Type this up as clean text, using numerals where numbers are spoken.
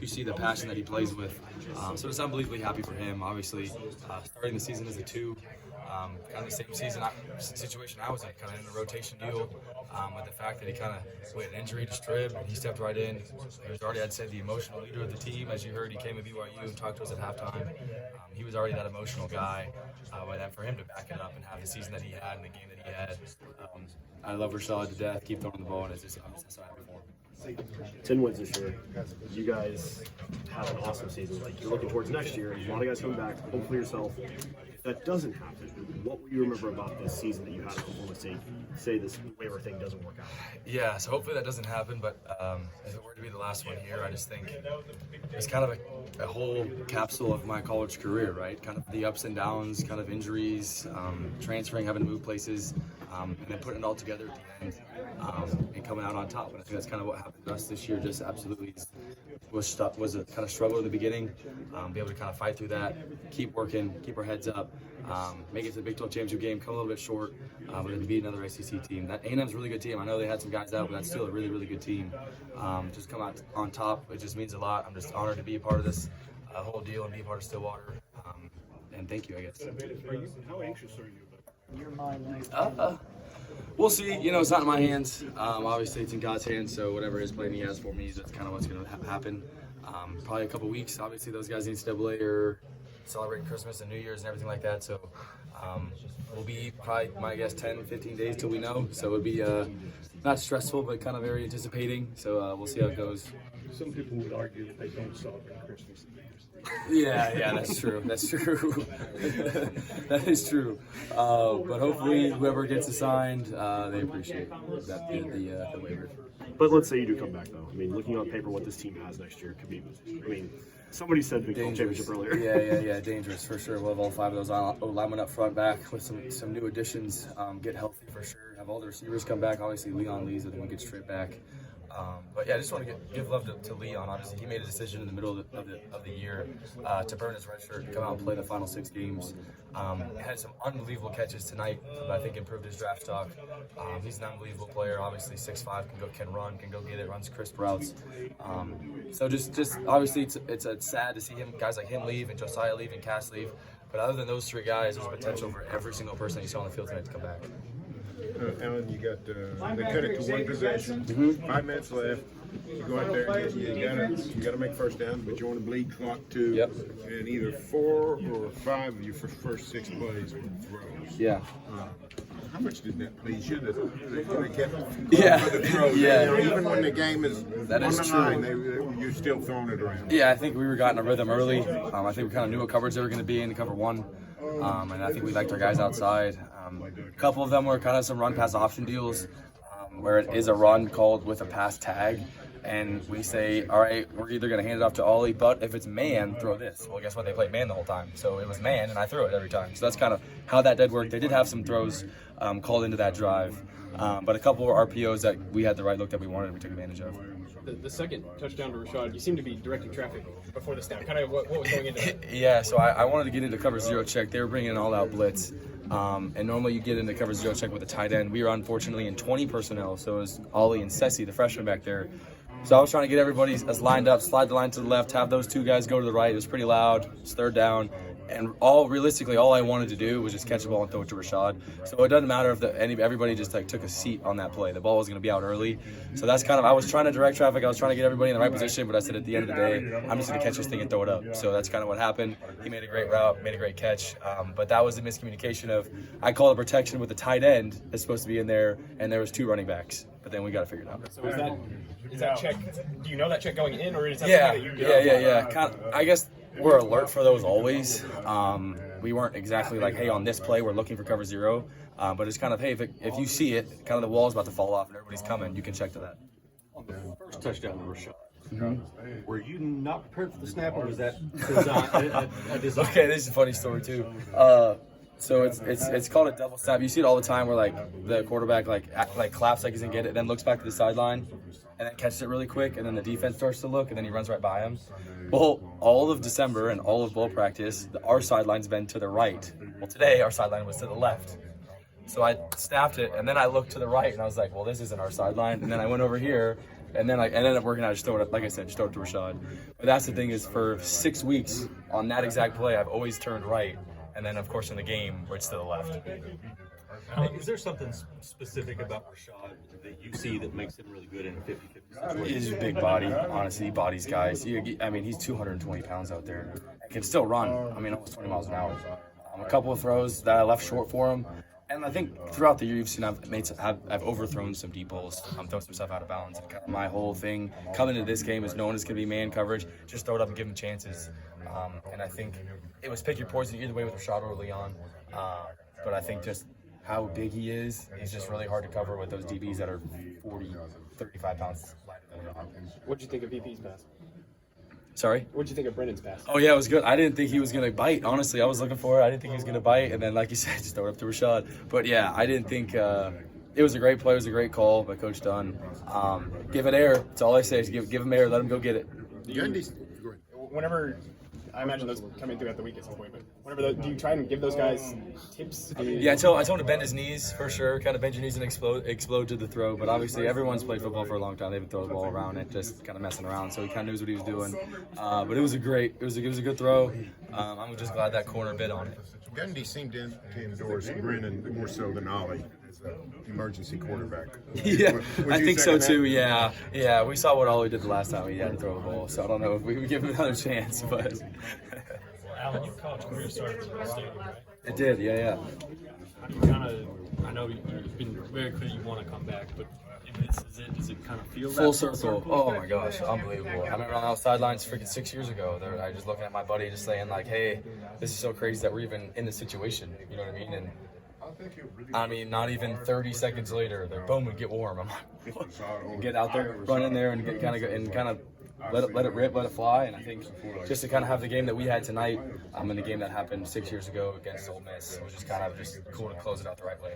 you see the passion that he plays with. So it's unbelievably happy for him. Obviously, starting the season as a 2, kind of the same situation I was in, kind of in a rotation deal, with the fact that he kind of with an injury to strib, and he stepped right in. He was already, I'd say, the emotional leader of the team. As you heard, he came to BYU and talked to us at halftime. He was already that emotional guy. But for him to back it up and have the season that he had and the game that he had, I love Rashad to death. Keep throwing the ball, and I'm just so happy for him. 10 wins this year. You guys have an awesome season. Like, you're looking towards next year. A lot of guys come back. Hopefully yourself. If that doesn't happen, what will you remember about this season that you had at Oklahoma State? Say this waiver thing doesn't work out. Yeah, so hopefully that doesn't happen. But if it were to be the last one here, I just think it's kind of a whole capsule of my college career, right? Kind of the ups and downs, kind of injuries, transferring, having to move places, and then putting it all together at the end and coming out on top. And I think that's kind of what happened to us this year. Just absolutely was a kind of struggle in the beginning. Be able to kind of fight through that, keep working, keep our heads up, make it to the Big 12 championship game, come a little bit short, but then beat another SEC team. That A&M's a really good team. I know they had some guys out, but that's still a really, really good team. Just come out on top. It just means a lot. I'm just honored to be a part of this whole deal and be a part of Stillwater. And thank you, I guess. How anxious are you about your mind? We'll see. You know, it's not in my hands. Obviously, it's in God's hands. So whatever his plan he has for me, that's kind of what's going to happen. Probably a couple weeks. Obviously, those guys in NCAA are celebrating Christmas and New Year's and everything like that. So we'll be probably, my guess, 10, 15 days till we know. So it'll be not stressful, but kind of very anticipating. So we'll see how it goes. Some people would argue that they don't celebrate Christmas. Yeah, that's true. That's true. That is true. But hopefully, whoever gets assigned, they appreciate that the waiver. But let's say you do come back, though. I mean, looking on paper, what this team has next year could be. I mean, somebody said Big 12 championship earlier. Yeah, dangerous for sure. We'll have all 5 of those linemen up front back with some new additions. Get healthy for sure. Have all the receivers come back. Obviously, Leon Lee's the one who gets straight back. But yeah, I just want to give love to Leon. Obviously, he made a decision in the middle of the year to burn his red shirt and come out and play the final 6 games. Had some unbelievable catches tonight, but I think improved his draft stock. He's an unbelievable player. Obviously, 6'5", can run, can go get it, runs crisp routes. So just obviously, it's sad to see guys like him leave and Josiah leave and Cass leave. But other than those 3 guys, there's potential for every single person that you saw on the field tonight to come back. Alan, you got they cut it to 1 possession. 5 minutes left. You go out there and you gotta make first down, but you want to bleed clock too. Yep. And either 4 or 5 of your first 6 plays were throws. Yeah. How much did that please you? That they kept the throws. Yeah. You know, even when the game is that 1 is to true. 9, you're still throwing it around. Yeah, I think we were gotten a rhythm early. I think we kind of knew what coverage they were going to be in cover 1. And I think we liked our guys outside. A couple of them were kind of some run pass option deals where it is a run called with a pass tag. And we say, all right, we're either going to hand it off to Ollie, but if it's man, throw this. Well, guess what? They played man the whole time. So it was man, and I threw it every time. So that's kind of how that did work. They did have some throws called into that drive. But a couple of RPOs that we had the right look that we wanted and we took advantage of. The second touchdown to Rashad, you seem to be directing traffic before the snap. Kind of what was going into that? Yeah, so I wanted to get into cover 0 check. They were bringing an all-out blitz. And normally you get into cover 0 check with a tight end. We were unfortunately in 20 personnel, so it was Ollie and Sessi, the freshman back there. So I was trying to get everybody as lined up, slide the line to the left, have those 2 guys go to the right. It was pretty loud. It's 3rd down. And realistically, all I wanted to do was just catch the ball and throw it to Rashad. So it doesn't matter if everybody just took a seat on that play. The ball was going to be out early. So that's kind of, I was trying to direct traffic. I was trying to get everybody in the right position, but I said at the end of the day, I'm just going to catch this thing and throw it up. So that's kind of what happened. He made a great route, made a great catch. But that was a miscommunication of, I call it protection with the tight end that's supposed to be in there, and there was 2 running backs. But then we got to figure it out. So is that check, do you know that check going in, or is that something that you did? Yeah. Kind of, I guess we're alert for those always. We weren't exactly like, hey, on this play, we're looking for cover 0. But it's kind of, hey, if you see it, kind of the wall's about to fall off and everybody's coming, you can check to that. On the first touchdown to Rashad, were you not prepared for the snap, or was that a design? Okay, this is a funny story too. So it's called a double snap. You see it all the time where like the quarterback like claps like he's gonna get it, then looks back to the sideline, and then catches it really quick, and then the defense starts to look, and then he runs right by him. Well, all of December and all of bowl practice, our sideline's been to the right. Well, today our sideline was to the left. So I snapped it, and then I looked to the right, and I was like, well, this isn't our sideline. And then I went over here, And then I ended up working out, just throw it up, like I said, just throw it to Rashad. But that's the thing is for 6 weeks on that exact play, I've always turned right. And then, of course, in the game, where it's to the left. Is there something specific about Rashad that you see that makes him really good in a 50-50 situation? He's a big body. Honestly, he bodies guys. I mean, he's 220 pounds out there. He can still run. I mean, almost 20 miles an hour. A couple of throws that I left short for him. And I think throughout the year you've seen I've overthrown some deep balls. I'm throwing some stuff out of bounds. And kind of my whole thing coming into this game is knowing it's going to be man coverage. Just throw it up and give him chances. And I think it was pick your poison either way with Rashad or Leon. But I think just how big he is, he's just really hard to cover with those DBs that are 40, 35 pounds lighter than him. What'd you think of VP's pass? Sorry? What'd you think of Brendan's pass? Oh, yeah, it was good. I didn't think he was going to bite, honestly. I was looking for it. I didn't think he was going to bite. And then, like you said, just throw it up to Rashad. But, yeah, I didn't think it was a great play. It was a great call by Coach Dunn. Give it air. That's all I say is give him air. Let him go get it. Whenever, I imagine those come in throughout the week at some point, but whenever do you try and give those guys tips? Yeah, I told him to bend his knees for sure. Kind of bend your knees and explode to the throw. But obviously, everyone's played football for a long time. They've been throwing the ball around and just kind of messing around. So he kind of knows what he was doing. But it was a good throw. I'm just glad that corner bit on it. Gundy seemed to endorse Brennan more so than Ollie as an emergency quarterback. Yeah, Would I you think so second too. Yeah. We saw what Ollie did the last time he had to throw the ball. So I don't know if we would give him another chance, but Alan, your college career started in the stadium, right? it did. Yeah. I know you've been very clear you want to come back, but does it kind of feel Full that circle. Oh my gosh, unbelievable. I remember on those sidelines freaking 6 years ago. I just looking at my buddy, just saying like, "Hey, this is so crazy that we're even in this situation." You know what I mean? And I mean, not even 30 seconds later, they're boom, we get warm. I'm like, what? Get out there, run in there, and kind of let it rip, let it fly. And I think just to kind of have the game that we had tonight, in the game that happened 6 years ago against Ole Miss, it was just kind of just cool to close it out the right way.